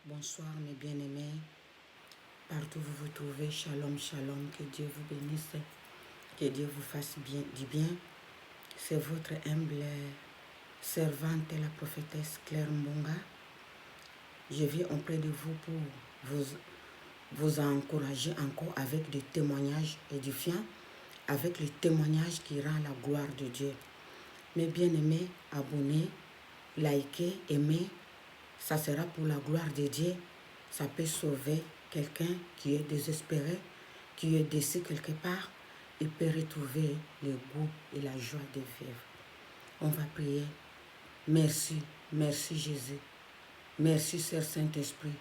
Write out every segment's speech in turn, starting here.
Bonsoir mes bien-aimés, partout où vous vous trouvez, shalom, shalom, que Dieu vous bénisse, que Dieu vous fasse du bien. C'est votre humble servante, la prophétesse Claire Mbonga. Je viens auprès de vous pour vous encourager encore avec des témoignages édifiants, avec les témoignages qui rendent la gloire de Dieu. Mes bien-aimés, abonnez, likez, aimez. Ça sera pour la gloire de Dieu. Ça peut sauver quelqu'un qui est désespéré, qui est décès quelque part. Il peut retrouver le goût et la joie de vivre. On va prier. Merci, merci Jésus. Merci Sœur Saint-Esprit.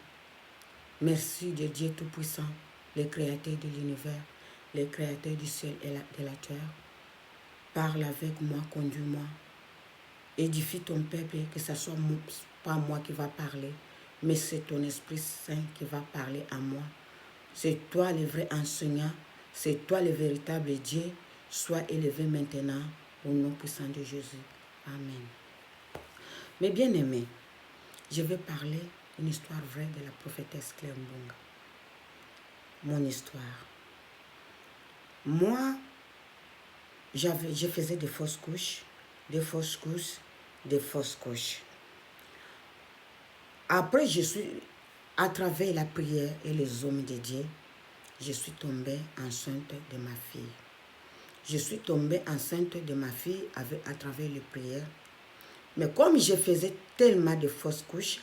Merci de Dieu Tout-Puissant, le Créateur de l'univers, le Créateur du ciel et de la terre. Parle avec moi, conduis-moi. Édifie ton peuple, que ce soit pas moi qui va parler, mais c'est ton Esprit Saint qui va parler à moi. C'est toi le vrai enseignant, c'est toi le véritable Dieu. Sois élevé maintenant au nom puissant de Jésus. Amen. Mes bien-aimés, je vais parler une histoire vraie de la prophétesse Claire Mbonga. Mon histoire. Moi, je faisais des fausses couches, des fausses couches, des fausses couches. Après, à travers la prière et les hommes de Dieu, je suis tombée enceinte de ma fille. Je suis tombée enceinte de ma fille à travers les prières. Mais comme je faisais tellement de fausses couches,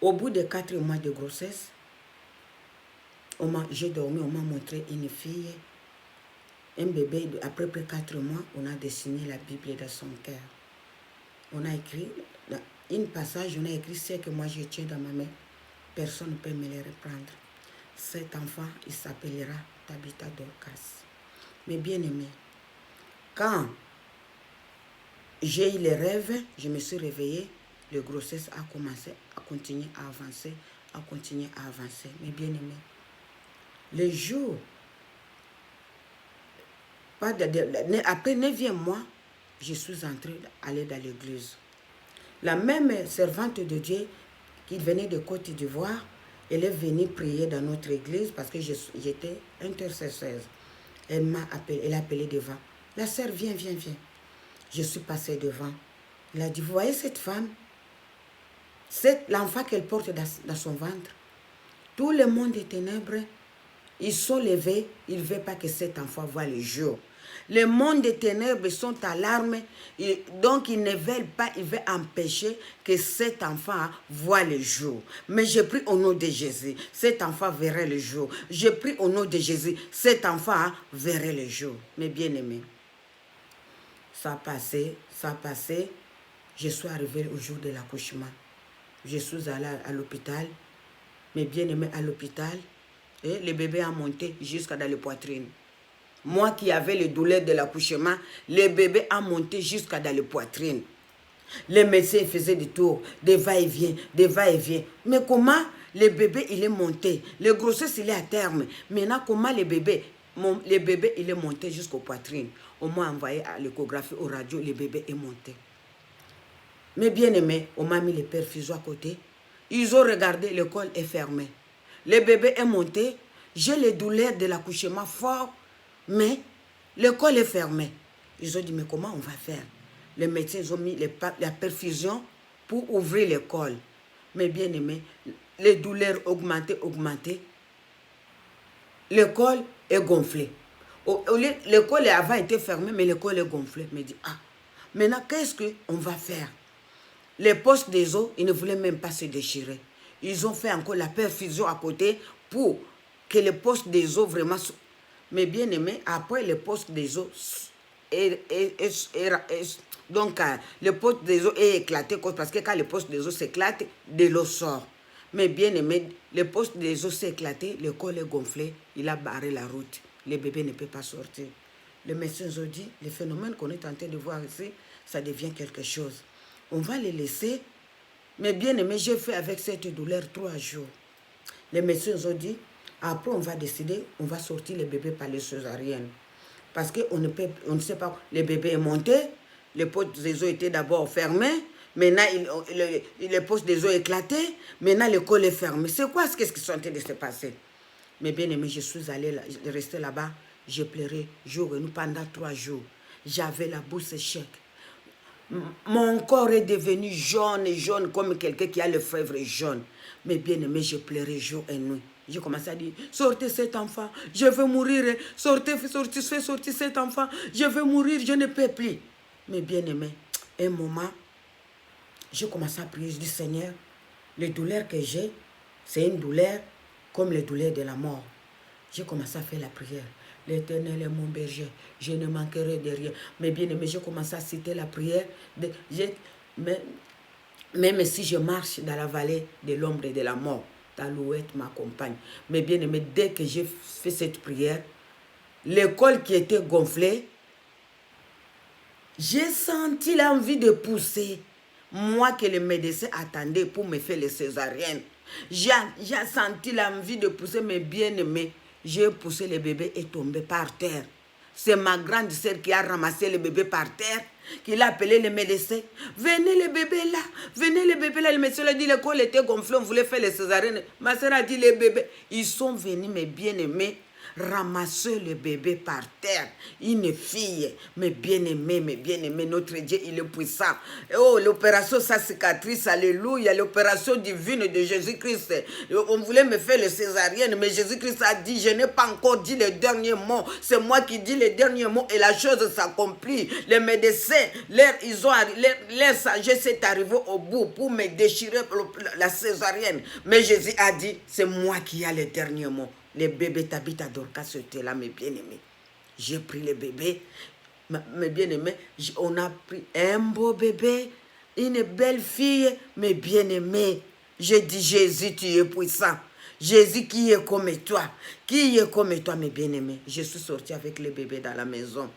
au bout de 4 mois de grossesse, j'ai dormi, on m'a montré une fille, un bébé. Après 4 mois, on a dessiné la Bible dans son cœur. On a écrit, dans une passage, on a écrit ce que moi je tiens dans ma main. Personne ne peut me le reprendre. Cet enfant, il s'appellera Tabitha Dorcas. Mais bien aimé, quand j'ai eu les rêves, je me suis réveillée, la grossesse a commencé à continuer à avancer, à continuer à avancer. Mais bien aimé, le jour, après 9e mois, je suis entrée aller dans l'église. La même servante de Dieu qui venait de Côte d'Ivoire, elle est venue prier dans notre église parce que j'étais intercesseuse. Elle m'a appelé, elle a appelé devant. La sœur, viens, viens, viens. Je suis passée devant. Elle a dit, vous voyez cette femme? C'est l'enfant qu'elle porte dans son ventre. Tout le monde des ténèbres, ils sont levés, ils ne veulent pas que cet enfant voie le jour. Le monde des ténèbres sont à l'arme, donc ils ne veulent pas, ils veulent empêcher que cet enfant voie le jour. Mais je prie au nom de Jésus, cet enfant verrait le jour. Je prie au nom de Jésus, cet enfant verrait le jour. Mes bien-aimés, ça a passé, je suis arrivée au jour de l'accouchement. Je suis allée à l'hôpital, mes bien-aimés à l'hôpital, et le bébé a monté jusqu'à dans la poitrine. Moi qui avais les douleurs de l'accouchement, le bébé a monté jusqu'à dans la poitrine. Les médecins faisaient des tours, des va-et-vient, des va-et-vient. Mais comment le bébé il est monté? Le grossesse il est à terme. Maintenant comment le bébé il est monté jusqu'aux poitrines? On m'a envoyé à l'échographie, au radio, le bébé est monté. Mais bien aimé, on m'a mis les perfusions à côté. Ils ont regardé, le col est fermé. Le bébé est monté. J'ai les douleurs de l'accouchement fort, mais le col est fermé. Ils ont dit, mais comment on va faire? Les médecins ont mis la perfusion pour ouvrir le col. Mais bien aimé, les douleurs augmentées. Le col est gonflé. Le col avant était fermé, mais le col est gonflé. Je me dis, ah, maintenant qu'est-ce qu'on va faire? Les poches des os, ils ne voulaient même pas se déchirer. Ils ont fait encore la perfusion à côté pour que les poches des os vraiment... Mais bien aimé, après les poches des os, donc les poches des os est éclaté parce que quand les poches des os s'éclatent, de l'eau sort. Mais bien aimé, les poches des os s'est éclaté, le col est gonflé, il a barré la route. Le bébé ne peut pas sortir. Les médecins ont dit, le phénomène qu'on est en train de voir ici, ça devient quelque chose. On va les laisser. Mais bien aimé, j'ai fait avec cette douleur 3 jours. Les médecins ont dit, après on va décider, on va sortir le bébé par les césariennes. Parce qu'on ne sait pas, le bébé est monté, les poches des os étaient d'abord fermées, Maintenant, les poches des os éclatés. Maintenant, l'école est fermée. C'est quoi ce qui est en train de se passer? Mais bien aimé, je suis allée rester là-bas. J'ai pleuré jour et nuit pendant 3 jours. J'avais la bouche sèche. Mon corps est devenu jaune et jaune comme quelqu'un qui a le fièvre jaune. Mais bien aimé, je pleurais jour et nuit. J'ai commencé à dire, sortez cet enfant, je veux mourir. Sortez cet enfant, je veux mourir, je ne peux plus. Mais bien aimé, un moment, j'ai commencé à prier. Je dis, Seigneur, les douleurs que j'ai, c'est une douleur comme les douleurs de la mort. J'ai commencé à faire la prière. L'Éternel est mon berger, je ne manquerai de rien. Mais bien aimé, j'ai commencé à citer la prière. Même si je marche dans la vallée de l'ombre et de la mort, ta louette m'accompagne. Mais bien aimé, dès que j'ai fait cette prière, l'école qui était gonflée, j'ai senti l'envie de pousser. Moi que le médecin attendait pour me faire les césariennes. J'ai senti l'envie de pousser, mes bien-aimés. J'ai poussé le bébé et tombé par terre. C'est ma grande sœur qui a ramassé le bébé par terre, qui a appelé le médecin. Venez le bébé là, venez le bébé là. Le médecin a dit l'école était gonflée, on voulait faire les césariennes. Ma sœur a dit les bébés. Ils sont venus, mes bien-aimés, ramasser le bébé par terre. Une fille, mes bien-aimés, notre Dieu, il est puissant. Oh, l'opération, sa cicatrice, alléluia, l'opération divine de Jésus-Christ. On voulait me faire les césariennes, mais Jésus-Christ a dit, je n'ai pas encore dit les derniers mots. C'est moi qui dis les derniers mots et la chose s'accomplit. Les médecins, leur sagesse est arrivée au bout pour me déchirer la césarienne. Mais Jésus a dit, c'est moi qui ai les derniers mots. Les bébés Tabitha Dorcas étaient là, mes bien-aimés. J'ai pris le bébé, mes bien-aimés. On a pris un beau bébé, une belle fille, mes bien-aimés. J'ai dit, Jésus, tu es puissant. Jésus qui est comme toi. Qui est comme toi, mes bien-aimés. Je suis sortie avec le bébé dans la maison.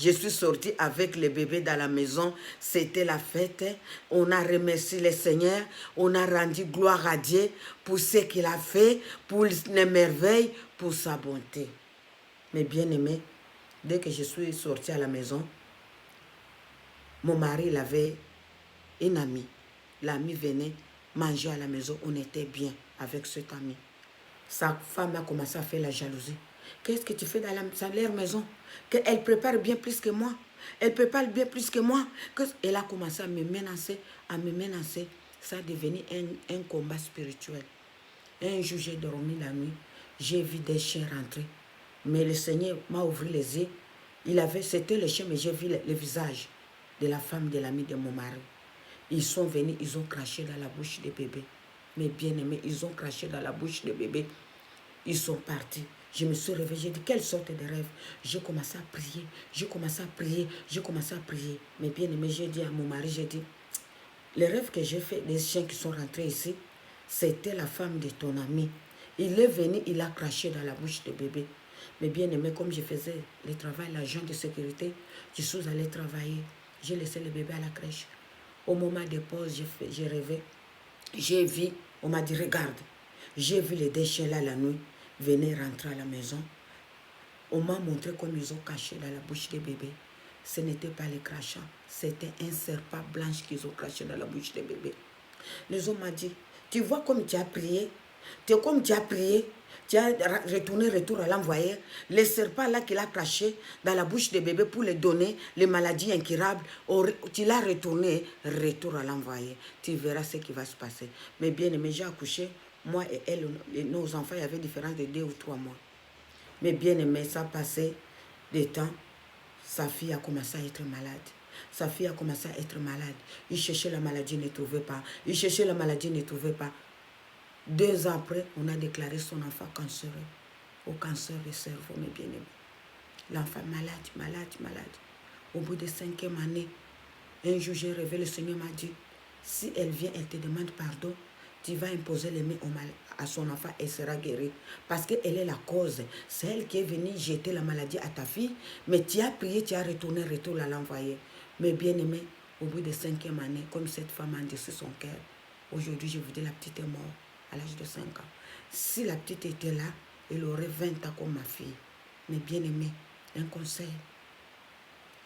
Je suis sortie avec le bébé dans la maison. C'était la fête. On a remercié le Seigneur. On a rendu gloire à Dieu pour ce qu'il a fait, pour les merveilles, pour sa bonté. Mais bien aimé, dès que je suis sortie à la maison, mon mari il avait une amie. L'amie venait manger à la maison. On était bien avec cette amie. Sa femme a commencé à faire la jalousie. Qu'est-ce que tu fais dans leur maison? Qu'elle prépare bien plus que moi. Elle prépare bien plus que moi. Elle a commencé à me menacer, Ça a devenu un combat spirituel. Un jour, j'ai dormi la nuit. J'ai vu des chiens rentrer. Mais le Seigneur m'a ouvert les yeux. C'était le chien, mais j'ai vu le visage de la femme de l'ami de mon mari. Ils sont venus, ils ont craché dans la bouche des bébés. Mes bien-aimés, ils ont craché dans la bouche des bébés. Ils sont partis. Je me suis réveillée, j'ai dit, quelle sorte de rêve? J'ai commencé à prier, Mais bien aimé, j'ai dit à mon mari, j'ai dit, les rêves que j'ai fait, les chiens qui sont rentrés ici, c'était la femme de ton ami. Il est venu, il a craché dans la bouche du bébé. Mais bien aimé, comme je faisais le travail, l'agent de sécurité, je suis allée travailler. J'ai laissé le bébé à la crèche. Au moment de pause, j'ai rêvé. J'ai vu, on m'a dit, regarde, j'ai vu les deux chiens là la nuit. Venez rentrer à la maison. On m'a montré comme ils ont caché dans la bouche des bébés. Ce n'était pas les crachats, c'était un serpent blanche qu'ils ont craché dans la bouche des bébés. Les hommes m'ont dit, tu vois comme tu as prié, tu as retour à l'envoyé. Les serpents là qu'il a craché dans la bouche des bébés pour les donner les maladies incurables, tu l'as retourné, retour à l'envoyé. Tu verras ce qui va se passer. Mais bien aimé, j'ai accouché. Moi et elle, nos enfants, il y avait une différence de 2 ou 3 mois. Mais bien aimé, ça passait des temps. Sa fille a commencé à être malade. Il cherchait la maladie, il ne trouvait pas. 2 ans après, on a déclaré son enfant cancéreux. Au cancer du cerveau, mes bien-aimés. L'enfant malade. Au bout de 5e année, un jour, j'ai rêvé, le Seigneur m'a dit, si elle vient, elle te demande pardon, tu vas imposer les mains à son enfant et sera guérie. Parce qu'elle est la cause. C'est elle qui est venue jeter la maladie à ta fille. Mais tu as prié, tu as retourné à l'envoyer. Mais bien aimé, au bout de 5e année, comme cette femme a endurci son cœur, aujourd'hui, je vous dis, la petite est morte à l'âge de 5 ans. Si la petite était là, elle aurait 20 ans comme ma fille. Mais bien aimé, un conseil,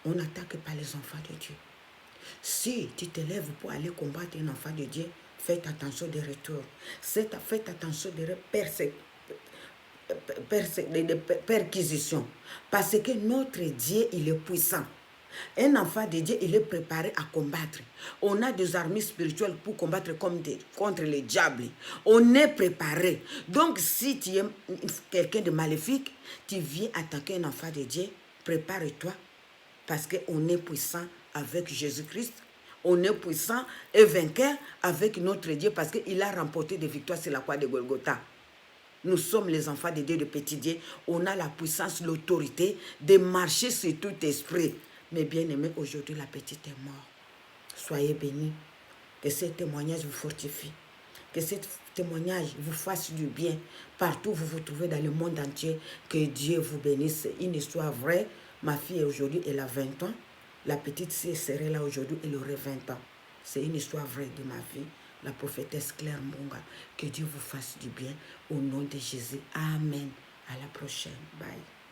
on n'attaque pas les enfants de Dieu. Si tu te lèves pour aller combattre un enfant de Dieu, faites attention des retours. Faites attention des perquisitions. Parce que notre Dieu, il est puissant. Un enfant de Dieu, il est préparé à combattre. On a des armées spirituelles pour combattre contre les diables. On est préparé. Donc, si tu es quelqu'un de maléfique, tu viens attaquer un enfant de Dieu, prépare-toi. Parce qu'on est puissant avec Jésus-Christ. On est puissant et vainqueur avec notre Dieu parce qu'il a remporté des victoires sur la croix de Golgotha. Nous sommes les enfants de Dieu, de petit Dieu. On a la puissance, l'autorité de marcher sur tout esprit. Mais bien aimé, aujourd'hui, la petite est morte. Soyez bénis. Que ce témoignage vous fortifie. Que ce témoignage vous fasse du bien. Partout où vous vous trouvez dans le monde entier, que Dieu vous bénisse. C'est une histoire vraie. Ma fille, aujourd'hui, elle a 20 ans. La petite serait là aujourd'hui, elle aurait 20 ans. C'est une histoire vraie de ma vie. La prophétesse Claire Mbonga. Que Dieu vous fasse du bien. Au nom de Jésus. Amen. À la prochaine. Bye.